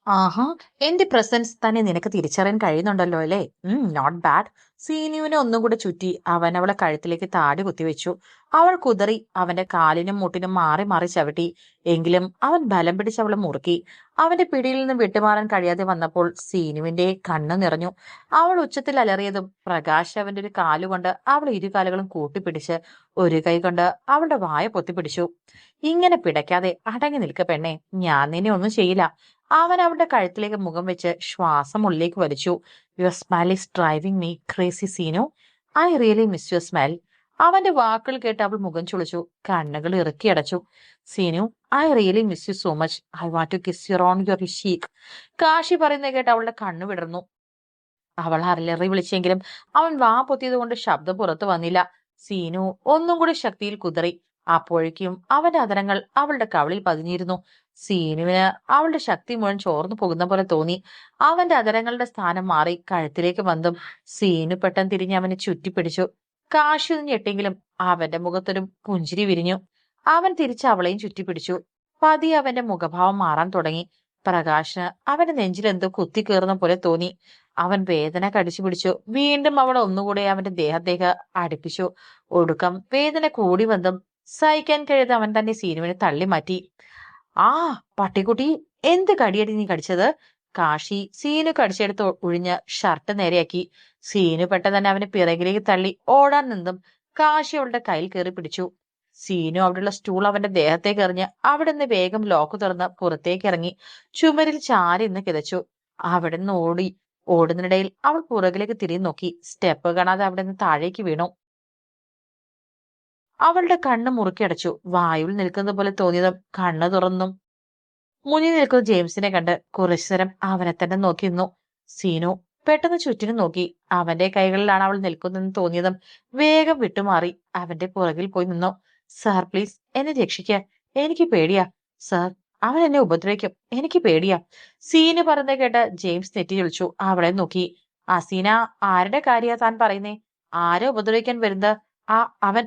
ആഹാ, എന്റെ പ്രസൻസ് തന്നെ നിനക്ക് തിരിച്ചറിയാൻ കഴിയുന്നുണ്ടല്ലോ അല്ലേ? Not bad. സീനുവിനെ ഒന്നും കൂടെ ചുറ്റി അവൻ അവളെ കഴുത്തിലേക്ക് താടി കുത്തിവെച്ചു. അവൾ കുതറി അവന്റെ കാലിനും മുട്ടിനും മാറി മാറി ചവിട്ടി. എങ്കിലും അവൻ ബലം പിടിച്ച് അവളെ മുറുക്കി. അവന്റെ പിടിയിൽ നിന്ന് വിട്ടുമാറാൻ കഴിയാതെ വന്നപ്പോൾ സീനുവിന്റെ കണ്ണു നിറഞ്ഞു. അവൾ ഉച്ചത്തിൽ അലറിയതും പ്രകാശ് അവന്റെ ഒരു കാലുകൊണ്ട് അവൾ ഇരുകാലുകളും കൂട്ടിപ്പിടിച്ച് ഒരു കൈ കൊണ്ട് അവളുടെ വായ പൊത്തിപ്പിടിച്ചു. ഇങ്ങനെ പിടയ്ക്കാതെ അടങ്ങി നിൽക്ക പെണ്ണെ, ഞാൻ നിന്നെ ഒന്നും ചെയ്യില്ല. അവൻ അവളുടെ കഴുത്തിലേക്ക് മുഖം വെച്ച് ശ്വാസം ഉള്ളിലേക്ക് വലിച്ചു. Your smile is driving me crazy Seenu. I really miss your smile. അവന്റെ വാക്കുകൾ കേട്ട് അവൾ മുഖം ചുളിച്ചു, കണ്ണുകൾ ഇറുക്കി അടച്ചു. Seenu, I really miss you so much. I want to kiss your on your cheek. Kashi പറയുന്നത് കേട്ട് അവളുടെ കണ്ണു വിടർന്നു. അവൾ അരലറി വിളിച്ചെങ്കിലും അവൻ വാ പൊത്തിയത് കൊണ്ട് ശബ്ദം പുറത്തു വന്നില്ല. സീനു ഒന്നും കൂടി ശക്തിയിൽ കുതറി. അപ്പോഴേക്കും അവന്റെ അതരങ്ങൾ അവളുടെ കവിളിൽ പതിഞ്ഞിരുന്നു. സീനുവിന് അവളുടെ ശക്തി മുഴുവൻ ചോർന്നു പോകുന്ന പോലെ തോന്നി. അവന്റെ അതരങ്ങളുടെ സ്ഥാനം മാറി കഴുത്തിലേക്ക് വന്നും സീനു പെട്ടെന്ന് തിരിഞ്ഞ് അവനെ ചുറ്റിപ്പിടിച്ചു. കാശി ഒന്ന് ഞെട്ടിയെങ്കിലും അവന്റെ മുഖത്തൊരു പുഞ്ചിരി വിരിഞ്ഞു. അവൻ തിരിച്ച് അവളെയും ചുറ്റിപ്പിടിച്ചു. പതിയെ അവന്റെ മുഖഭാവം മാറാൻ തുടങ്ങി. പ്രകാശിന് അവന്റെ നെഞ്ചിൽ എന്തോ കുത്തിക്കേറുന്ന പോലെ തോന്നി. അവൻ വേദന കടിച്ചു പിടിച്ചു. വീണ്ടും അവൾ ഒന്നുകൂടെ അവന്റെ ദേഹത്തേക്ക് അടുപ്പിച്ചു. ഒടുക്കം വേദന കൂടി വന്നും സഹിക്കാൻ കഴിയാതെ അവൻ തന്നെ സീനുവിനെ തള്ളി മാറ്റി. ആ പട്ടിക്കുട്ടി, എന്ത് കടിയടി നീ കടിച്ചത്? കാശി സീനു കടിച്ചെടുത്ത് ഒഴിഞ്ഞ് ഷർട്ട് നേരെയാക്കി. സീനു പെട്ടെന്ന് തന്നെ അവനെ പിറകിലേക്ക് തള്ളി ഓടാൻ നിന്നും കാശി അവളുടെ കയ്യിൽ കയറി പിടിച്ചു. സീനു അവിടെയുള്ള സ്റ്റൂൾ അവന്റെ ദേഹത്തേക്ക് എറിഞ്ഞ് അവിടെ നിന്ന് വേഗം ലോക്ക് തുറന്ന് പുറത്തേക്ക് ഇറങ്ങി ചുമരിൽ ചാരി നിന്ന് കിതച്ചു. അവിടെ നിന്ന് ഓടുന്നതിനിടയിൽ അവൾ പുറകിലേക്ക് തിരിഞ്ഞു നോക്കി. സ്റ്റെപ്പ് കാണാതെ അവിടെ നിന്ന് താഴേക്ക് വീണു. അവളുടെ കണ്ണ് മുറുക്കിയടച്ചു. വായുവിൽ നിൽക്കുന്ന പോലെ തോന്നിയതും കണ്ണ് തുറന്നും മുന്നിൽ നിൽക്കുന്ന ജെയിംസിനെ കണ്ട് കുറച്ചു നേരം അവനെ തന്നെ നോക്കി നിന്നു. സീനു പെട്ടെന്ന് ചുറ്റിനും നോക്കി. അവന്റെ കൈകളിലാണ് അവൾ നിൽക്കുന്നതെന്ന് തോന്നിയതും വേഗം വിട്ടുമാറി അവന്റെ പുറകിൽ പോയി നിന്നു. സാർ പ്ലീസ് എന്നെ രക്ഷിക്ക, എനിക്ക് പേടിയാ. സാർ, അവൻ എന്നെ ഉപദ്രവിക്കും, എനിക്ക് പേടിയാ. സീനു പറഞ്ഞത് കേട്ട് ജെയിംസ് നെറ്റി ചൊളിച്ചു അവളെ നോക്കി. അസീന, ആരുടെ കാര്യാ താൻ പറയുന്നേ? ആരെ ഉപദ്രവിക്കാൻ വരുന്നത്? ആ അവൻ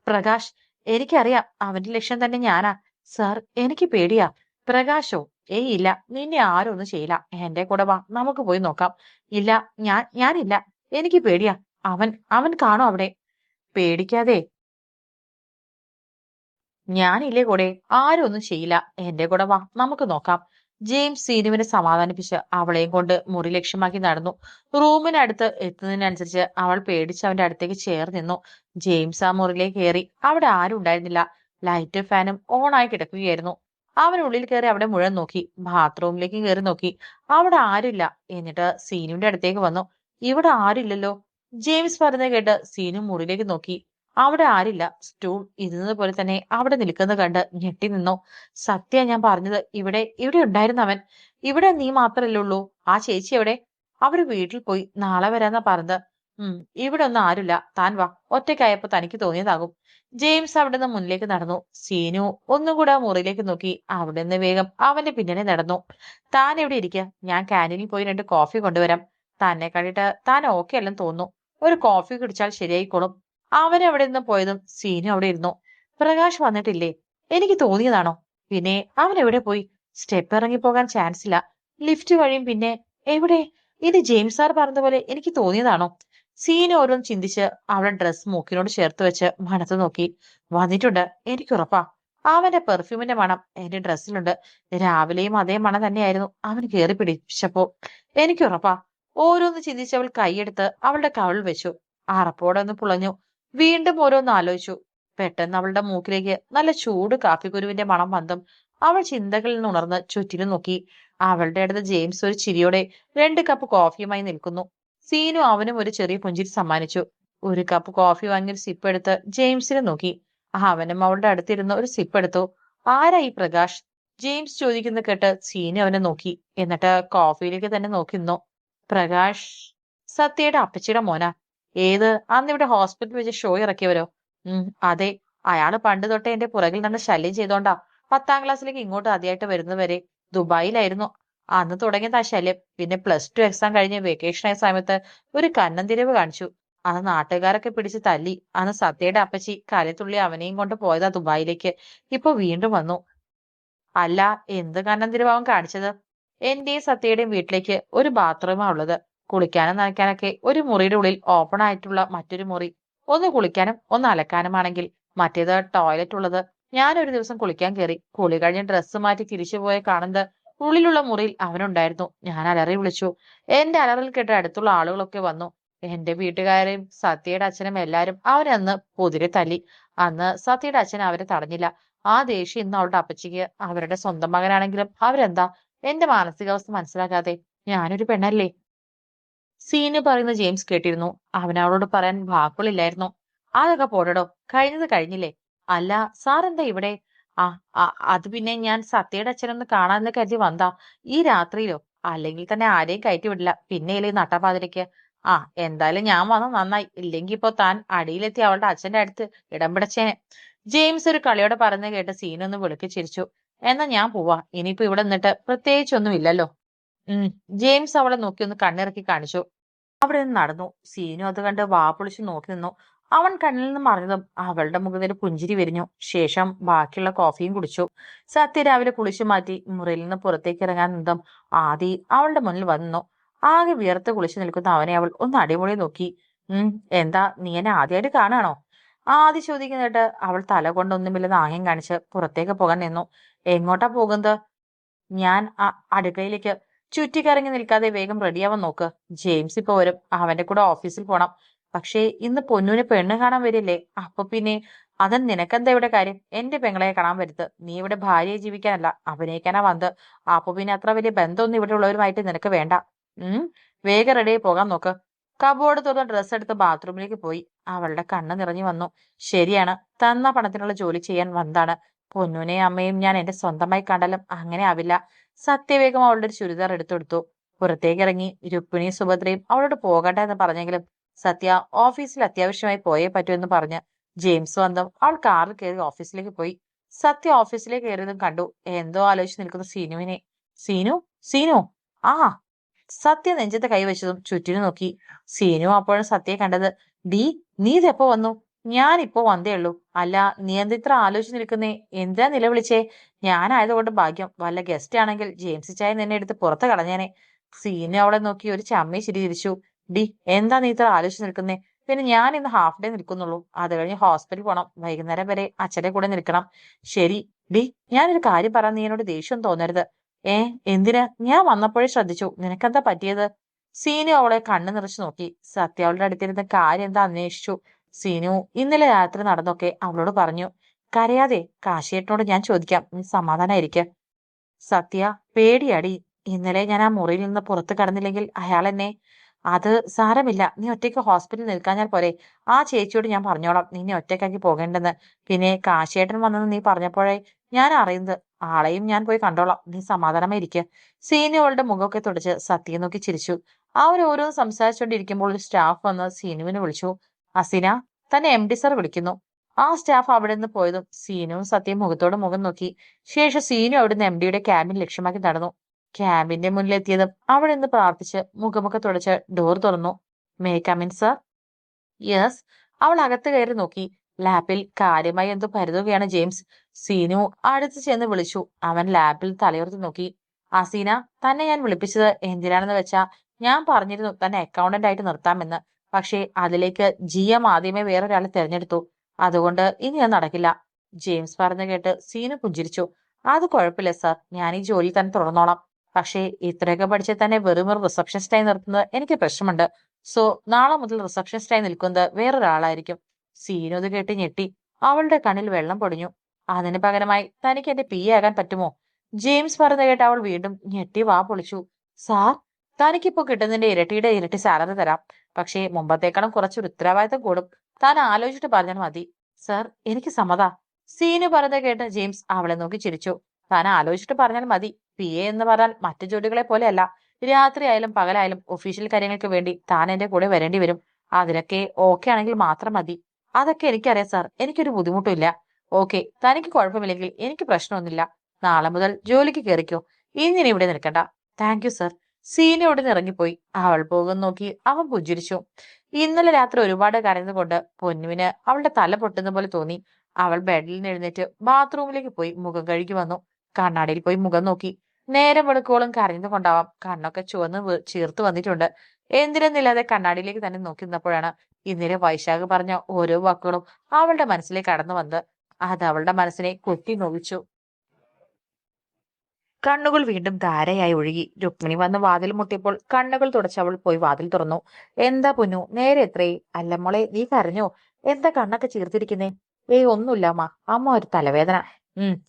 പ്രകാശ്. എനിക്കറിയാം, അവന്റെ ലക്ഷ്യം തന്നെ ഞാനാ. സാർ, എനിക്ക് പേടിയാ. പ്രകാശോ? ഏയ് ഇല്ല, നിന്നെ ആരും ഒന്നും ചെയ്യില്ല. എന്റെ കൂടെ വാ, നമുക്ക് പോയി നോക്കാം. ഇല്ല, ഞാനില്ല. എനിക്ക് പേടിയാ. അവൻ അവൻ കാണും അവിടെ. പേടിക്കാതെ, ഞാനില്ലേ കൂടെ. ആരും ഒന്നും ചെയ്യില്ല. എന്റെ കൂടെ വാ, നമുക്ക് നോക്കാം. ജെയിംസ് സീനുവിനെ സമാധാനിപ്പിച്ച് അവളെയും കൊണ്ട് മുറി ലക്ഷ്യമാക്കി നടന്നു. റൂമിനടുത്ത് എത്തുന്നതിനനുസരിച്ച് അവൾ പേടിച്ച് അവന്റെ അടുത്തേക്ക് ചേർന്ന് നിന്നു. ജെയിംസ് ആ മുറിയിലേക്ക് കയറി. അവിടെ ആരും ഉണ്ടായിരുന്നില്ല. ലൈറ്റ് ഫാനും ഓണായി കിടക്കുകയായിരുന്നു. അവൻ ഉള്ളിൽ കയറി അവിടെ മുഴുവൻ നോക്കി. ബാത്റൂമിലേക്ക് കയറി നോക്കി. അവിടെ ആരുമില്ല. എന്നിട്ട് സീനുവിന്റെ അടുത്തേക്ക് വന്നു. ഇവിടെ ആരില്ലല്ലോ. ജെയിംസ് പറഞ്ഞത് കേട്ട് സീനു മുറിയിലേക്ക് നോക്കി. അവിടെ ആരില്ല. സ്റ്റൂൾ ഇരുന്നത് പോലെ തന്നെ അവിടെ നിൽക്കുന്നത് കണ്ട് ഞെട്ടി നിന്നു. സത്യ ഞാൻ പറഞ്ഞത്, ഇവിടെ ഉണ്ടായിരുന്നു അവൻ. ഇവിടെ നീ മാത്രല്ലേ ഉള്ളൂ. ആ ചേച്ചി എവിടെ? അവര് വീട്ടിൽ പോയി, നാളെ വരാന്നാ പറഞ്ഞത്. ഉം ഇവിടെ ഒന്നും ആരുമില്ല. താൻ വാ, ഒറ്റയ്ക്കായപ്പോ തനിക്ക് തോന്നിയതാകും. ജെയിംസ് അവിടെ നിന്ന് മുന്നിലേക്ക് നടന്നു. സീനു ഒന്നും കൂടെ ആ മുറിയിലേക്ക് നോക്കി. അവിടെ നിന്ന് വേഗം അവന്റെ പിന്നാലെ നടന്നു. താൻ എവിടെ ഇരിക്കുക, ഞാൻ കാന്റീനിൽ പോയി 2 കോഫി കൊണ്ടുവരാം. തന്നെ കണ്ടിട്ട് താൻ ഓക്കെ അല്ലെന്ന് തോന്നുന്നു. ഒരു കോഫി കുടിച്ചാൽ ശരിയായിക്കോളും. അവൻ അവിടെ നിന്ന് പോയതും സീനു അവിടെ ഇരുന്നു. പ്രകാശ് വന്നിട്ടില്ലേ? എനിക്ക് തോന്നിയതാണോ? പിന്നെ അവൻ എവിടെ പോയി? സ്റ്റെപ്പ് ഇറങ്ങി പോകാൻ ചാൻസ് ഇല്ല. ലിഫ്റ്റ് വഴിയും പിന്നെ എവിടെ? ഇത് ജെയിംസ് സാർ പറഞ്ഞതുപോലെ എനിക്ക് തോന്നിയതാണോ? സീനു ഓരോന്ന് ചിന്തിച്ച് അവളുടെ ഡ്രസ് മൂക്കിനോട് ചേർത്ത് വെച്ച് മണത്ത് നോക്കി. വന്നിട്ടുണ്ട്, എനിക്ക് ഉറപ്പാ. അവന്റെ പെർഫ്യൂമിന്റെ മണം എന്റെ ഡ്രസ്സിലുണ്ട്. രാവിലെയും അതേ മണം തന്നെയായിരുന്നു അവൻ കേറി പിടിച്ചപ്പോ. എനിക്ക് ഉറപ്പാ. ഓരോന്ന് ചിന്തിച്ച് അവൾ കൈയെടുത്ത് അവളുടെ കവിളിൽ വെച്ചു. അറപ്പോടെ ഒന്ന് പുളഞ്ഞു. വീണ്ടും ഓരോന്ന് ആലോചിച്ചു. പെട്ടെന്ന് അവളുടെ മൂക്കിലേക്ക് നല്ല ചൂട് കാപ്പിക്കുരുവിന്റെ മണം വന്നും അവൾ ചിന്തകളിൽ നിന്ന് ഉണർന്ന് ചുറ്റിനും നോക്കി. അവളുടെ അടുത്ത് ജെയിംസ് ഒരു ചിരിയോടെ 2 കപ്പ് കോഫിയുമായി നിൽക്കുന്നു. സീനു അവനും ഒരു ചെറിയ പുഞ്ചിരി സമ്മാനിച്ചു. ഒരു കപ്പ് കോഫി വാങ്ങി ഒരു സിപ്പ് എടുത്ത് ജെയിംസിനെ നോക്കി. അവനും അവളുടെ അടുത്തിരുന്ന് ഒരു സിപ്പ് എടുത്തു. ആരാ ഈ പ്രകാശ്? ജെയിംസ് ചോദിക്കുന്ന കേട്ട് സീനു അവനെ നോക്കി. എന്നിട്ട് കോഫിയിലേക്ക് തന്നെ നോക്കി നിന്നു. പ്രകാശ് സത്യയുടെ അപ്പച്ചിയുടെ മോനാ. ഏത്, അന്നിവിടെ ഹോസ്പിറ്റലിൽ വെച്ച് ഷോ ഇറക്കിയവരോ? അതെ. അയാള് പണ്ട് തൊട്ടേ എന്റെ പുറകിൽ നിന്ന് ശല്യം ചെയ്തോണ്ടാ 10ാം ക്ലാസ്സിലേക്ക് ഇങ്ങോട്ട് ആദ്യമായിട്ട് വരുന്നവരെ ദുബായിലായിരുന്നു അന്ന് തുടങ്ങിയത് ആ ശല്യം. പിന്നെ +2 എക്സാം കഴിഞ്ഞ് വെക്കേഷൻ ആയ സമയത്ത് ഒരു കന്നന്തിരിവ് കാണിച്ചു. അന്ന് നാട്ടുകാരൊക്കെ പിടിച്ച് തല്ലി. അന്ന് സത്യയുടെ അപ്പച്ചി കലിത്തുള്ളി അവനെയും കൊണ്ട് പോയതാ ദുബായിലേക്ക്. ഇപ്പൊ വീണ്ടും വന്നു. അല്ല, എന്ത് കന്നന്തിരിവ് അവൻ കാണിച്ചത്? എന്റെയും സത്യയുടെയും വീട്ടിലേക്ക് ഒരു ബാത്റൂമാ ഉള്ളത്. കുളിക്കാനും നനയ്ക്കാനൊക്കെ ഒരു മുറിയുടെ ഉള്ളിൽ ഓപ്പൺ ആയിട്ടുള്ള മറ്റൊരു മുറി. ഒന്ന് കുളിക്കാനും ഒന്ന് അലക്കാനുമാണെങ്കിൽ മറ്റേത് ടോയ്ലറ്റ് ഉള്ളത്. ഞാൻ ഒരു ദിവസം കുളിക്കാൻ കയറി. കുളി കഴിഞ്ഞ് ഡ്രസ്സ് മാറ്റി തിരിച്ചുപോയ കാണുന്നത് ഉള്ളിലുള്ള മുറിയിൽ അവനുണ്ടായിരുന്നു. ഞാൻ അലറി വിളിച്ചു. എന്റെ അലറൽ കേട്ട് അടുത്തുള്ള ആളുകളൊക്കെ വന്നു. എന്റെ വീട്ടുകാരെയും സത്യയുടെ അച്ഛനും എല്ലാരും അവനെ അന്ന് പൊതിരെ തല്ലി. അന്ന് സത്യയുടെ അച്ഛൻ അവരെ തടഞ്ഞില്ല. ആ ദേഷ്യം ഇന്ന് അവളുടെ അപ്പച്ചിക്ക്. അവരുടെ സ്വന്തം മകനാണെങ്കിലും അവരെന്താ എന്റെ മാനസികാവസ്ഥ മനസ്സിലാക്കാതെ? ഞാനൊരു പെണ്ണല്ലേ? സീനു പറയുന്ന ജെയിംസ് കേട്ടിരുന്നു. അവൻ അവളോട് പറയാൻ വാക്കുകളില്ലായിരുന്നു. അതൊക്കെ പോടടോ, കഴിഞ്ഞത് കഴിഞ്ഞില്ലേ. അല്ല, സാർ എന്താ ഇവിടെ? ആ ആ, അത് പിന്നെ ഞാൻ സത്യയുടെ അച്ഛനൊന്ന് കാണാന്ന് കരുതി വന്നാ. ഈ രാത്രിയിലോ? അല്ലെങ്കിൽ തന്നെ ആരെയും കയറ്റി വിടില്ല, പിന്നെയല്ലേ ഈ നട്ടപ്പാതിരക്ക്. ആ, എന്തായാലും ഞാൻ വന്ന് നന്നായി. ഇല്ലെങ്കി ഇപ്പൊ താൻ അടിയിലെത്തി അവളുടെ അച്ഛന്റെ അടുത്ത് ഇടം പിടിച്ചേനെ. ജെയിംസ് ഒരു കളിയോടെ പറയുന്നത് കേട്ട് സീനു ഒന്ന് വെളുക്കി ചിരിച്ചു. എന്നാ ഞാൻ പോവാ. ഇനിയിപ്പോ ഇവിടെ നിന്നിട്ട് പ്രത്യേകിച്ചൊന്നും ഇല്ലല്ലോ. ഉം. ജെയിംസ് അവളെ നോക്കി ഒന്ന് കണ്ണിറക്കി കാണിച്ചു. അവിടെ നിന്ന് നടന്നു. സീനു അത് കണ്ട് വാ പൊളിച്ച് നോക്കി നിന്നു. അവൻ കണ്ണിൽ നിന്ന് മറഞ്ഞതും അവളുടെ മുഖത്തിൽ ഒരു പുഞ്ചിരി വിരിഞ്ഞു. ശേഷം ബാക്കിയുള്ള കോഫിയും കുടിച്ചു. സത്യ രാവിലെ കുളിച്ചു മാറ്റി മുറിയിൽ നിന്ന് പുറത്തേക്ക് ഇറങ്ങാൻ നിന്നതും ആദി അവളുടെ മുന്നിൽ വന്നു. ആകെ വിയർത്ത് കുളിച്ചു നിൽക്കുന്ന അവനെ അവൾ ഒന്ന് അടിമുടി നോക്കി. എന്താ, നീ എന്നെ ആദ്യമായിട്ട് കാണുകയാണോ? ആദി ചോദിക്കുന്നിട്ട് അവൾ തല കൊണ്ടൊന്നുമില്ലെന്ന് ആംഗ്യം കാണിച്ച് പുറത്തേക്ക് പോകാൻ നിന്നു. എങ്ങോട്ടാ പോകുന്നത്? ഞാൻ അടുക്കളയിലേക്ക്. ചുറ്റിക്കറങ്ങി നിൽക്കാതെ വേഗം റെഡിയാവാൻ നോക്ക്. ജെയിംസ് ഇപ്പൊ വരും. അവന്റെ കൂടെ ഓഫീസിൽ പോണം. പക്ഷേ ഇന്ന് പൊന്നൂന് പെണ്ണ് കാണാൻ വരില്ലേ? അപ്പൊ പിന്നെ അതൻ നിനക്കെന്താ ഇവിടെ കാര്യം? എന്റെ പെങ്ങളെ കാണാൻ വരുത്ത്. നീ ഇവിടെ ഭാര്യയെ ജീവിക്കാനല്ല, അഭിനയിക്കാനാ വന്നത്. അപ്പൊ പിന്നെ അത്ര വലിയ ബന്ധമൊന്നും ഇവിടെ ഉള്ളവരുമായിട്ട് നിനക്ക് വേണ്ട. ഉം വേഗം റെഡിയായി പോകാൻ നോക്ക്. കബോർഡ് തുറന്ന് ഡ്രസ്സ് എടുത്ത് ബാത്റൂമിലേക്ക് പോയി. അവളുടെ കണ്ണ് നിറഞ്ഞു വന്നു. ശരിയാണ്, തന്ന പണത്തിനുള്ള ജോലി ചെയ്യാൻ വന്നതാണ്. പൊന്നൂനെയും അമ്മയും ഞാൻ എന്റെ സ്വന്തമായി കണ്ടാലും അങ്ങനെ ആവില്ല. സത്യവേഗം അവളുടെ ഒരു ചുരിദാർ എടുത്തെടുത്തു. പുറത്തേക്ക് ഇറങ്ങി. രുക്മിണിയും സുഭദ്രയും അവളോട് പോകണ്ട എന്ന് പറഞ്ഞെങ്കിലും സത്യ ഓഫീസിൽ അത്യാവശ്യമായി പോയേ പറ്റൂ എന്ന് പറഞ്ഞ് ജെയിംസ് വന്നും അവൾ കാറിൽ കയറി ഓഫീസിലേക്ക് പോയി. സത്യ ഓഫീസിലേക്ക് കയറിയതും കണ്ടു എന്തോ ആലോചിച്ച് നിൽക്കുന്ന സീനുവിനെ. സീനു, സീനു. ആ. സത്യ നെഞ്ചത്ത് കൈവച്ചതും ചുറ്റിനു നോക്കി. സീനു അപ്പോഴും സത്യയെ കണ്ടത്. ഡി, നീ ഇതെപ്പോ വന്നു? ഞാൻ ഇപ്പോ വന്നേ ഉള്ളൂ. അല്ല, നീ എന്താ ഇത്ര ആലോചിച്ച് നിൽക്കുന്നേ? എന്തിനാ നിലവിളിച്ചേ? ഞാനായതുകൊണ്ട് ഭാഗ്യം. വല്ല ഗസ്റ്റ് ആണെങ്കിൽ ജെയിംസ് ചായ നിന്നെ എടുത്ത് പുറത്ത് കളഞ്ഞേനെ. സീനു അവളെ നോക്കി ഒരു ചമ്മി ചിരി ചിരിച്ചു. ഡി, എന്താ നീ ഇത്ര ആലോചിച്ച് നിൽക്കുന്നേ? പിന്നെ ഞാൻ ഇന്ന് ഹാഫ് ഡേ നിൽക്കുന്നുള്ളൂ. അത് കഴിഞ്ഞ് ഹോസ്പിറ്റലിൽ പോണം. വൈകുന്നേരം വരെ അച്ഛന്റെ കൂടെ നിൽക്കണം. ശരി. ഡി, ഞാനൊരു കാര്യം പറയാൻ നീ എന്നോട് ദേഷ്യം തോന്നരുത്. ഏ, എന്തിന്? ഞാൻ വന്നപ്പോഴേ ശ്രദ്ധിച്ചു. നിനക്കെന്താ പറ്റിയത്? സീനു അവളെ കണ്ണു നിറച്ചു നോക്കി. സത്യ അവളുടെ അടുത്തിരുന്ന് കാര്യം എന്താ അന്വേഷിച്ചു. സീനു ഇന്നലെ രാത്രി നടന്നൊക്കെ അവളോട് പറഞ്ഞു. കരയാതെ, കാശിയേട്ടനോട് ഞാൻ ചോദിക്കാം. നീ സമാധാനായിരിക്ക. സത്യ പേടിയാടി. ഇന്നലെ ഞാൻ ആ മുറിയിൽ നിന്ന് പുറത്ത് കടന്നില്ലെങ്കിൽ അയാൾ എന്നെ. അത് സാരമില്ല, നീ ഒറ്റയ്ക്ക് ഹോസ്പിറ്റലിൽ നിൽക്കാഞ്ഞാൽ പോരെ. ആ ചേച്ചിയോട് ഞാൻ പറഞ്ഞോളാം നിന്നെ ഒറ്റയ്ക്കാക്കി പോകേണ്ടെന്ന്. പിന്നെ കാശിയേട്ടൻ വന്നെന്ന് നീ പറഞ്ഞപ്പോഴേ ഞാൻ അറിയുന്നത്. ആളെയും ഞാൻ പോയി കണ്ടോളാം. നീ സമാധാനമായി ഇരിക്കുക. സീനുവളുടെ മുഖമൊക്കെ തുടച്ച് സത്യം നോക്കി ചിരിച്ചു. അവർ ഓരോന്ന് സംസാരിച്ചുകൊണ്ടിരിക്കുമ്പോൾ ഒരു സ്റ്റാഫ് വന്ന് സീനുവിനെ വിളിച്ചു. അസിന, തന്നെ MD സർ വിളിക്കുന്നു. ആ സ്റ്റാഫ് അവിടെ നിന്ന് പോയതും സീനുവും സത്യം മുഖത്തോട് മുഖം നോക്കി. ശേഷം സീനു അവിടുന്ന് MD ക്യാബിൻ ലക്ഷ്യമാക്കി നടന്നു. ക്യാബിന്റെ മുന്നിലെത്തിയതും അവിടെ നിന്ന് പ്രാർത്ഥിച്ച് മുഖമൊക്കെ തുടച്ച് ഡോർ തുറന്നു. May come in sir? യെസ്. അവൾ അകത്ത് കയറി നോക്കി. ലാപ്പിൽ കാര്യമായി എന്തോ പരുതുകയാണ് ജെയിംസ്. സീനു അടുത്ത് ചെന്ന് വിളിച്ചു. അവൻ ലാപ്പിൽ തലയുർത്തി നോക്കി. അസീന, തന്നെ ഞാൻ വിളിപ്പിച്ചത് എന്തിനാണെന്ന് വെച്ചാ, ഞാൻ പറഞ്ഞിരുന്നു തന്നെ അക്കൗണ്ടന്റ് ആയിട്ട് നിർത്താമെന്ന്. പക്ഷേ അതിലേക്ക് GM ആദ്യമേ വേറൊരാളെ തിരഞ്ഞെടുത്തു. അതുകൊണ്ട് ഇനി അത് നടക്കില്ല. ജെയിംസ് പറഞ്ഞു കേട്ട് സീനു പുഞ്ചിരിച്ചു. അത് കുഴപ്പമില്ല സർ, ഞാൻ ഈ ജോലി തന്നെ തുടർന്നോളാം. പക്ഷേ ഇത്രയൊക്കെ പഠിച്ച് തന്നെ വെറും ഒരു റിസപ്ഷനിസ്റ്റായി നിർത്തുന്നത് എനിക്ക് പ്രശ്നമുണ്ട്. സോ നാളെ മുതൽ റിസപ്ഷനിസ്റ്റായി നിൽക്കുന്നത് വേറൊരാളായിരിക്കും. സീനു ഇത് കേട്ട് ഞെട്ടി. അവളുടെ കണ്ണിൽ വെള്ളം പൊടിഞ്ഞു. അതിന് പകരമായി തനിക്ക് എന്റെ PA ആകാൻ പറ്റുമോ? ജെയിംസ് പറഞ്ഞു കേട്ട് അവൾ വീണ്ടും ഞെട്ടി വാ പൊളിച്ചു. സാർ, തനിക്കിപ്പോ കിട്ടുന്നതിന്റെ ഇരട്ടിയുടെ ഇരട്ടി സാലറി തരാം. പക്ഷേ മുമ്പത്തേക്കാളും കുറച്ചൊരു ഉത്തരവാദിത്തം കൂടും. താൻ ആലോചിച്ചിട്ട് പറഞ്ഞാൽ മതി. സർ, എനിക്ക് സമ്മതാ. സീനു പറഞ്ഞത് കേട്ട് ജെയിംസ് അവളെ നോക്കി ചിരിച്ചു. താൻ ആലോചിച്ചിട്ട് പറഞ്ഞാൽ മതി. PA എന്ന് പറഞ്ഞാൽ മറ്റു ജോലികളെ പോലെയല്ല. രാത്രിയായാലും പകലായാലും ഒഫീഷ്യൽ കാര്യങ്ങൾക്ക് വേണ്ടി താൻ എന്റെ കൂടെ വരേണ്ടി വരും. അതിനൊക്കെ ഓക്കെ ആണെങ്കിൽ മാത്രം മതി. അതൊക്കെ എനിക്കറിയാം സാർ, എനിക്കൊരു ബുദ്ധിമുട്ടില്ല. ഓക്കെ, തനിക്ക് കുഴപ്പമില്ലെങ്കിൽ എനിക്ക് പ്രശ്നമൊന്നുമില്ല. നാളെ മുതൽ ജോലിക്ക് കയറിക്കോ. ഇങ്ങനെ ഇവിടെ നിൽക്കണ്ട. Thank you sir. സീനു ഇവിടെ നിന്ന് ഇറങ്ങിപ്പോയി. അവൾ പോകുന്ന നോക്കി അവൻ പുഞ്ചിരിച്ചു. ഇന്നലെ രാത്രി ഒരുപാട് കരഞ്ഞതുകൊണ്ട് പൊന്നുവിന് അവളുടെ തല പൊട്ടുന്ന പോലെ തോന്നി. അവൾ ബെഡിൽ നിന്ന് എഴുന്നേറ്റ് ബാത്റൂമിലേക്ക് പോയി മുഖം കഴുകി വന്നു. കണ്ണാടിയിൽ പോയി മുഖം നോക്കി. നേരം വെളുക്കോളം കരഞ്ഞുകൊണ്ടാവാം കണ്ണൊക്കെ ചുവന്ന് ചീർത്തു വന്നിട്ടുണ്ട്. എന്തിനെന്നില്ലാതെ കണ്ണാടിയിലേക്ക് തന്നെ നോക്കി നിന്നപ്പോഴാണ് ഇന്നലെ വൈശാഖ് പറഞ്ഞ ഓരോ വാക്കുകളും അവളുടെ മനസ്സിലേക്ക് കടന്നു വന്നത്. അത് അവളുടെ മനസ്സിനെ കൊത്തി നോവിച്ചു. കണ്ണുകൾ വീണ്ടും ധാരയായി ഒഴുകി. രുക്മിണി വന്ന് വാതിൽ മുട്ടിയപ്പോൾ കണ്ണുകൾ തുടച്ചവൾ പോയി വാതിൽ തുറന്നു. എന്താ പൊന്നു, നേരെ എത്രേ? അല്ല മോളെ, നീ കരഞ്ഞോ? എന്താ കണ്ണൊക്കെ ചീർത്തിരിക്കുന്നേ? ഒന്നുമില്ല അമ്മ. അമ്മ ഒരു തലവേദന.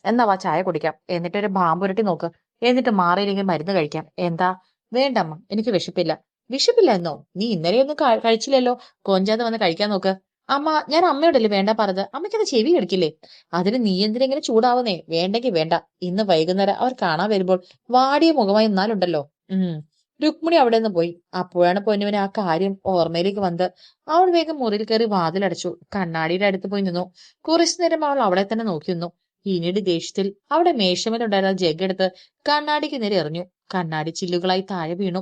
എന്നാ വാ ചായ കുടിക്കാം. എന്നിട്ട് ഒരു ബാമ്പുരുട്ടി നോക്ക്. എന്നിട്ട് മാറിയില്ലെങ്കിൽ മരുന്ന് കഴിക്കാം. എന്താ? വേണ്ടമ്മ, എനിക്ക് വിശപ്പില്ല. വിശപ്പില്ല എന്നോ? നീ ഇന്നലെയൊന്നും കഴിച്ചില്ലല്ലോ. കൊഞ്ചാന്ന് വന്ന് കഴിക്കാൻ നോക്ക്. അമ്മ, ഞാൻ അമ്മയോടല്ലേ വേണ്ട പറഞ്ഞത്. അമ്മയ്ക്കത് ചെവി എടുക്കില്ലേ? അതിന് നീ എന്തിനെങ്ങനെ ചൂടാവുന്നേ? വേണ്ടെങ്കി വേണ്ട. ഇന്ന് വൈകുന്നേരം അവർ കാണാൻ വരുമ്പോൾ വാടിയ മുഖമായി നിന്നാലുണ്ടല്ലോ. ഉം രുക്മിണി അവിടെ നിന്ന് പോയി. അപ്പോഴാണ് പൊന്നുവിന് ആ കാര്യം ഓർമ്മയിലേക്ക് വന്നത്. അവൾ വേഗം മുറിയിൽ കയറി വാതിലടച്ചു. കണ്ണാടിയുടെ അടുത്ത് പോയി നിന്നു. കുറച്ചു നേരം അവൾ അവിടെ തന്നെ നോക്കി നിന്നു. പിന്നീട് ദേഷ്യത്തിൽ അവിടെ മേശമേലുണ്ടായിരുന്ന ജഗ് എടുത്ത് കണ്ണാടിക്ക് നേരെ എറിഞ്ഞു. കണ്ണാടി ചില്ലുകളായി താഴെ വീണു.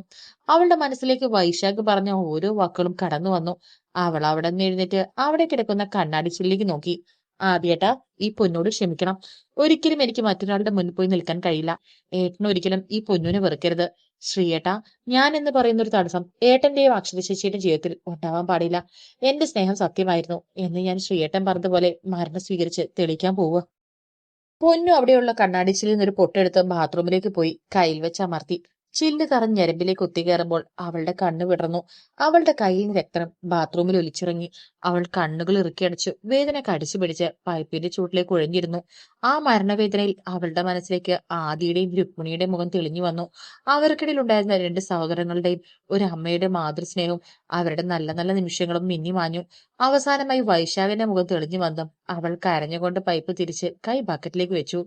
അവളുടെ മനസ്സിലേക്ക് വൈശാഖ് പറഞ്ഞ ഓരോ വാക്കുകളും കടന്നു വന്നു. അവൾ അവിടെ നിന്ന് എഴുന്നേറ്റ് അവിടെ കിടക്കുന്ന കണ്ണാടി ചില്ലിലേക്ക് നോക്കി. ആദ്യേട്ടാ, ഈ പൊന്നോട് ക്ഷമിക്കണം. ഒരിക്കലും എനിക്ക് മറ്റൊരാളുടെ മുന്നിൽ പോയി നിൽക്കാൻ കഴിയില്ല. ഏട്ടൻ ഒരിക്കലും ഈ പൊന്നിനെ വെറുക്കരുത്. ശ്രീയേട്ടാ, ഞാൻ എന്ന് പറയുന്ന ഒരു തടസ്സം ഏട്ടന്റെയും അക്ഷത ചേച്ചിയുടെ ജീവിതത്തിൽ ഉണ്ടാവാൻ പാടില്ല. എന്റെ സ്നേഹം സത്യമായിരുന്നു എന്ന് ഞാൻ ശ്രീയേട്ടൻ പറഞ്ഞതുപോലെ മരണം സ്വീകരിച്ച് തെളിയിക്കാൻ പോവുക. പൊന്നു അവിടെയുള്ള കണ്ണാടിച്ചിലിൽ നിന്നൊരു പൊട്ടെടുത്ത് ബാത്റൂമിലേക്ക് പോയി കയ്യിൽ വെച്ച് അമർത്തി. ചില്ല് തറഞ്ഞ് ഞരമ്പിലേക്ക് ഒത്തിക്കയറുമ്പോൾ അവളുടെ കണ്ണ് വിടർന്നു. അവളുടെ കയ്യിൽ നിന്ന് രക്തം ബാത്റൂമിൽ ഒലിച്ചിറങ്ങി. അവൾ കണ്ണുകൾ ഇറുക്കിയടച്ചു. വേദന കടിച്ചു പിടിച്ച് പൈപ്പിന്റെ ചൂട്ടിലേക്ക് ഒഴിഞ്ഞിരുന്നു. ആ മരണവേദനയിൽ അവളുടെ മനസ്സിലേക്ക് ആദിയുടെയും രുക്മിണിയുടെയും മുഖം തെളിഞ്ഞു വന്നു. അവർക്കിടയിൽ ഉണ്ടായിരുന്ന രണ്ട് സഹോദരങ്ങളുടെയും ഒരു അമ്മയുടെ മാതൃസ്നേഹവും അവരുടെ നല്ല നല്ല നിമിഷങ്ങളും മിന്നിമാഞ്ഞു. അവസാനമായി വൈശാഖന്റെ മുഖം തെളിഞ്ഞു വന്നു. അവൾ കരഞ്ഞുകൊണ്ട് പൈപ്പ് തിരിച്ച് കൈ ബക്കറ്റിലേക്ക് വെച്ചു.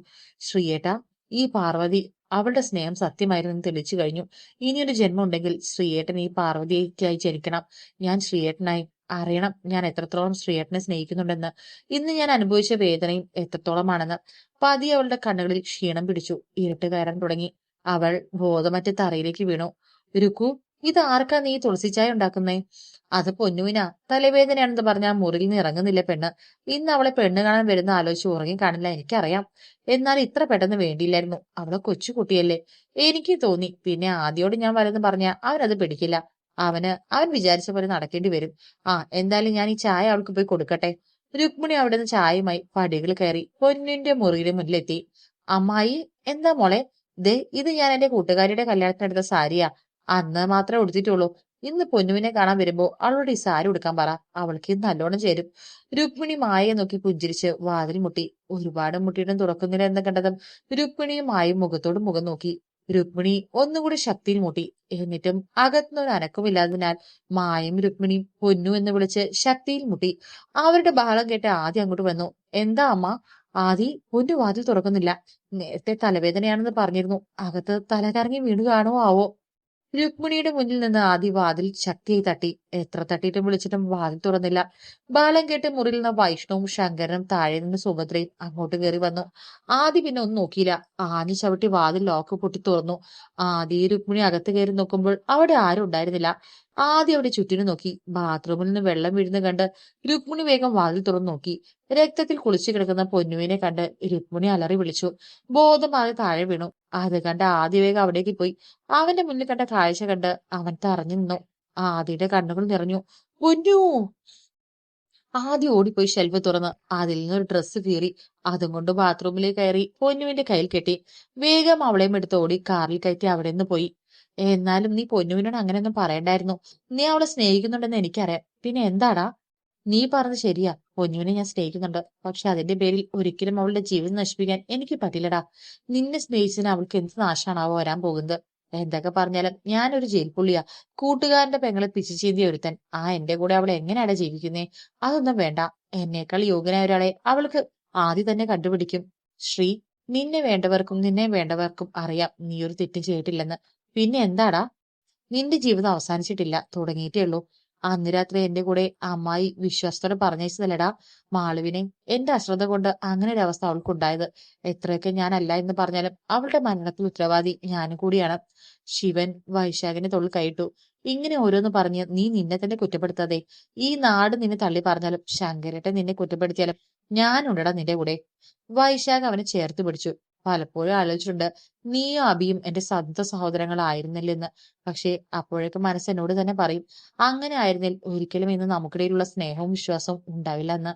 ശ്രീയേട്ടാ, ഈ പാർവതി അവളുടെ സ്നേഹം സത്യമായിരുന്നു തെളിയിച്ചു കഴിഞ്ഞു. ഇനിയൊരു ജന്മം ഉണ്ടെങ്കിൽ ശ്രീയേട്ടൻ ഈ പാർവതിക്കായി ജനിക്കണം. ഞാൻ ശ്രീയേട്ടനായി അറിയണം ഞാൻ എത്രത്തോളം ശ്രീയേട്ടനെ സ്നേഹിക്കുന്നുണ്ടെന്ന്. ഇന്ന് ഞാൻ അനുഭവിച്ച വേദനയും എത്രത്തോളമാണെന്ന്. പതിയെ അവളുടെ കണ്ണുകളിൽ ക്ഷീണം പിടിച്ചു. ഇരുട്ട് കയറാൻ തുടങ്ങി. അവൾ ബോധമറ്റ് തറയിലേക്ക് വീണു. രുക്കു, ഇത് ആർക്കാ നീ തുളസിച്ചായ ഉണ്ടാക്കുന്നേ? അത് പൊന്നുവിനാ. തലവേദനയാണെന്ന് പറഞ്ഞാൽ മുറിയിൽ നിന്ന് ഇറങ്ങുന്നില്ല പെണ്ണ്. ഇന്ന് അവളെ പെണ്ണ് കാണാൻ വരുന്ന ആലോചിച്ച് ഉറങ്ങി കാണില്ല, എനിക്കറിയാം. എന്നാൽ ഇത്ര പെട്ടെന്ന് വേണ്ടിയില്ലായിരുന്നു. അവളെ കൊച്ചു കുട്ടിയല്ലേ. എനിക്ക് തോന്നി. പിന്നെ ആദ്യോട് ഞാൻ വരെന്ന് പറഞ്ഞാൽ അവനത് പിടിക്കില്ല. അവൻ വിചാരിച്ച പോലെ നടക്കേണ്ടി വരും. എന്തായാലും ഞാൻ ഈ ചായ അവൾക്ക് പോയി കൊടുക്കട്ടെ. രുക്മിണി അവിടെ നിന്ന് ചായയുമായി പടികൾ കയറി പൊന്നിന്റെ മുറിയുടെ മുന്നിലെത്തി. അമ്മായി, എന്താ മോളെ? ദേ, ഇത് ഞാൻ എന്റെ കൂട്ടുകാരിയുടെ കല്യാണത്തിനെടുത്ത സാരിയാ. അന്ന് മാത്രമേ ഉടുത്തിട്ടുള്ളൂ. ഇന്ന് പൊന്നുവിനെ കാണാൻ വരുമ്പോ അവളോട് ഈ സാരി ഉടുക്കാൻ പറ. അവൾക്ക് ഇത് നല്ലോണം ചേരും. രുക്മിണി മായയെ നോക്കി പുഞ്ചിരിച്ച് വാതിൽ മുട്ടി. ഒരുപാട് മുട്ടിയിട്ടും തുറക്കുന്നില്ല എന്ന് കണ്ടതും രുക്മിണിയും മായയും മുഖത്തോട് മുഖം നോക്കി. രുക്മിണി ഒന്നുകൂടി ശക്തിയിൽ മുട്ടി. എന്നിട്ടും അകത്തുനിന്നൊരു അനക്കമില്ലാത്തതിനാൽ മായയും രുക്മിണിയും പൊന്നു എന്ന് വിളിച്ച് ശക്തിയിൽ മുട്ടി. അവരുടെ ബഹളം കേട്ട് ആദ്യം അങ്ങോട്ട് വന്നു. എന്താ അമ്മ? ആദി, പൊന്നു വാതിൽ തുറക്കുന്നില്ല. നേരത്തെ തലവേദനയാണെന്ന് പറഞ്ഞിരുന്നു. അകത്ത് തലകറങ്ങി വീണു കാണുമോ ആവോ? രുക്മിണിയുടെ മുന്നിൽ നിന്ന് ആദി വാതിൽ ശക്തിയായി തട്ടി. എത്ര തട്ടിയിട്ടും വിളിച്ചിട്ടും വാതിൽ തുറന്നില്ല. ബാലം കേട്ട് മുറിയിൽ നിന്ന് വൈഷ്ണവും ശങ്കരനും താഴെ നിന്ന് സുഭദ്രയും അങ്ങോട്ട് കയറി വന്നു. ആദി പിന്നെ ഒന്നും നോക്കിയില്ല. ആഞ്ഞു ചവിട്ടി വാതിൽ ലോക്ക് പൊട്ടി തുറന്നു. ആദി രുക്മിണി അകത്ത് കയറി നോക്കുമ്പോൾ അവിടെ ആരും ഉണ്ടായിരുന്നില്ല. ആദ്യം അവിടെ ചുറ്റിനു നോക്കി. ബാത്റൂമിൽ നിന്ന് വെള്ളം വീഴുന്ന കണ്ട് രുക്മിണി വേഗം വാതിൽ തുറന്നു നോക്കി. രക്തത്തിൽ കുളിച്ചു കിടക്കുന്ന പൊന്നുവിനെ കണ്ട് രുക്മിണി അലറി വിളിച്ചു. ബോധമാകെ താഴെ വീണു. അത് കണ്ട് ആദ്യ വേഗം അവിടേക്ക് പോയി. അവന്റെ മുന്നിൽ കണ്ട കാഴ്ച കണ്ട് അവൻ തറഞ്ഞു നിന്നു. ആദിയുടെ കണ്ണുകൾ നിറഞ്ഞു. പൊന്നു! ആദ്യം ഓടിപ്പോയി ഷെൽഫ് തുറന്ന് അതിൽ നിന്നൊരു ഡ്രസ്സ് കീറി അതും കൊണ്ട് ബാത്റൂമിലേക്ക് കയറി പൊന്നുവിന്റെ കയ്യിൽ കെട്ടി. വേഗം അവളെയും എടുത്ത് ഓടി കാറിൽ കയറ്റി അവിടെ നിന്ന് പോയി. എന്നാലും നീ പൊന്നുവിനോട് അങ്ങനെയൊന്നും പറയണ്ടായിരുന്നു. നീ അവളെ സ്നേഹിക്കുന്നുണ്ടെന്ന് എനിക്കറിയാം. പിന്നെ എന്താടാ? നീ പറഞ്ഞത് ശരിയാ. പൊന്നുവിനെ ഞാൻ സ്നേഹിക്കുന്നുണ്ട്. പക്ഷെ അതിന്റെ പേരിൽ ഒരിക്കലും അവളുടെ ജീവിതം നശിപ്പിക്കാൻ എനിക്ക് പറ്റില്ലടാ. നിന്നെ സ്നേഹിച്ചതിന് അവൾക്ക് എന്ത് നാശാണാവോ വരാൻ പോകുന്നത്. എന്തൊക്കെ പറഞ്ഞാലും ഞാനൊരു ജയിൽ പുള്ളിയാ. കൂട്ടുകാരന്റെ പെങ്ങളെ പിച്ചു ചീന്തിയ ഒരുത്തൻ. എന്റെ കൂടെ അവൾ എങ്ങനെയാടാ ജീവിക്കുന്നേ? അതൊന്നും വേണ്ട. എന്നേക്കാൾ യോഗ്യനായ ഒരാളെ അവൾക്ക് ആദ്യം തന്നെ കണ്ടുപിടിക്കും. ശ്രീ, നിന്നെ വേണ്ടവർക്കും നിന്നെ വേണ്ടവർക്കും അറിയാം നീ ഒരു തെറ്റും ചെയ്തിട്ടില്ലെന്ന്. പിന്നെ എന്താടാ? നിന്റെ ജീവിതം അവസാനിച്ചിട്ടില്ല, തുടങ്ങിയിട്ടേ ഉള്ളൂ. അന്ന് രാത്രി എന്റെ കൂടെ അമ്മായി വിശ്വാസത്തോടെ പറഞ്ഞയച്ചതല്ലടാ മാളുവിനെ. എന്റെ അശ്രദ്ധ കൊണ്ട് അങ്ങനെ ഒരു അവസ്ഥ അവൾക്കുണ്ടായത്. എത്രയൊക്കെ ഞാൻ അല്ല എന്ന് പറഞ്ഞാലും അവളുടെ മരണത്തിൽ ഉത്തരവാദി ഞാനും കൂടിയാണ്. ശിവൻ വൈശാഖിന്റെ തൊഴിൽ കൈയിട്ടു. ഇങ്ങനെ ഓരോന്ന് പറഞ്ഞ് നീ നിന്നെ തന്നെ കുറ്റപ്പെടുത്താതെ. ഈ നാട് നിന്നെ തള്ളി പറഞ്ഞാലും ശങ്കരേട്ടൻ നിന്നെ കുറ്റപ്പെടുത്തിയാലും ഞാനുണ്ടടാ നിന്റെ കൂടെ. വൈശാഖ് അവനെ ചേർത്ത് പിടിച്ചു. പലപ്പോഴും ആലോചിച്ചിട്ടുണ്ട് നീയും അബിയും എന്റെ സ്വന്തം സഹോദരങ്ങളായിരുന്നില്ലെന്ന്. പക്ഷേ അപ്പോഴേക്കും മനസ്സ് എന്നോട് തന്നെ പറയും അങ്ങനെ ആയിരുന്നിൽ ഒരിക്കലും ഇന്ന് നമുക്കിടയിലുള്ള സ്നേഹവും വിശ്വാസവും ഉണ്ടാവില്ല എന്ന്.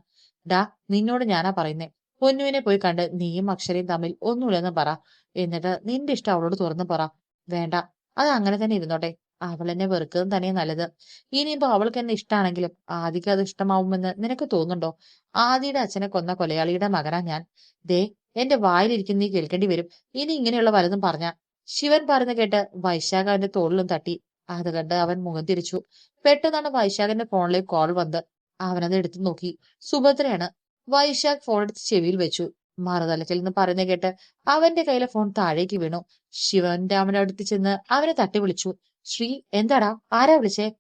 ഡാ, നിന്നോട് ഞാനാ പറയുന്നേ. പൊന്നുവിനെ പോയി കണ്ട് നീയും അക്ഷരയും തമ്മിൽ ഒന്നുമില്ലെന്ന് പറ. എന്നിട്ട് നിന്റെ ഇഷ്ടം അവളോട് തുറന്നു പറ. വേണ്ട, അത് അങ്ങനെ തന്നെ ഇരുന്നോട്ടെ. അവൾ എന്നെ വെറുക്കുന്നത് തന്നെ നല്ലത്. ഇനിയിപ്പോ അവൾക്ക് എന്നെ ഇഷ്ടാണെങ്കിലും ആദിക്ക് അത് ഇഷ്ടമാവുമെന്ന് നിനക്ക് തോന്നുന്നുണ്ടോ? ആദിയുടെ അച്ഛനെ കൊന്ന കൊലയാളിയുടെ മകനാ ഞാൻ. ദേ, എന്റെ വായിലിരിക്കുന്ന നീ കേൾക്കേണ്ടി വരും ഇനി ഇങ്ങനെയുള്ള വല്ലതും പറഞ്ഞ. ശിവൻ പറയുന്ന കേട്ട് വൈശാഖ അവന്റെ തോളിലും തട്ടി. അത് കണ്ട് അവൻ മുഖം തിരിച്ചു. പെട്ടെന്നാണ് വൈശാഖന്റെ ഫോണിലേക്ക് കോൾ വന്നത്. അവനത് എടുത്തു നോക്കി. സുഭദ്രയാണ്. വൈശാഖ് ഫോൺ എടുത്ത് ചെവിയിൽ വെച്ചു. മറുതലത്തിൽ നിന്ന് പറയുന്ന കേട്ട് അവന്റെ കയ്യിലെ ഫോൺ താഴേക്ക് വീണു. ശിവന്റെ അവന്റെ അടുത്ത് ചെന്ന് അവനെ തട്ടി വിളിച്ചു. ശ്രീ, എന്താടാ, ആരാ വിളിച്ചേ?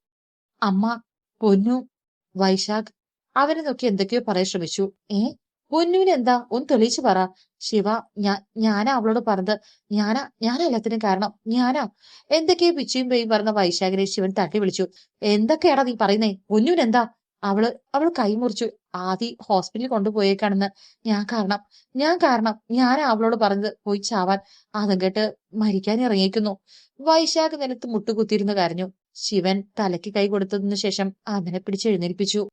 അമ്മ, പൊന്നു, വൈശാഖ്. അവനെ നോക്കി എന്തൊക്കെയോ പറയാൻ ശ്രമിച്ചു. ഏ, പൊന്നുവിന് എന്താ? ഒന്ന് തെളിയിച്ചു പറ. ശിവ, ഞാനാ അവളോട് പറഞ്ഞത്. ഞാനാ എല്ലാത്തിനും കാരണം. ഞാനാ. എന്തൊക്കെയോ പിച്ചിയും പേയും പറഞ്ഞ വൈശാഖിനെ ശിവൻ തട്ടി വിളിച്ചു. എന്തൊക്കെയാടാ നീ പറയുന്നേ? പൊന്നുവിന് എന്താ? അവള് കൈമുറിച്ചു. ആദി ഹോസ്പിറ്റലിൽ കൊണ്ടുപോയേക്കാണെന്ന്. ഞാൻ കാരണം. ഞാനാ അവളോട് പറഞ്ഞത് പോയി ചാവാൻ. അതും കേട്ട് മരിക്കാൻ ഇറങ്ങിയിരിക്കുന്നു. വൈശാഖ് നിലത്ത് മുട്ടുകുത്തിയിരുന്ന് കരഞ്ഞു. ശിവൻ തലയ്ക്ക് കൈ കൊടുത്തതിനു ശേഷം അവനെ പിടിച്ച് എഴുന്നേൽപ്പിച്ചു.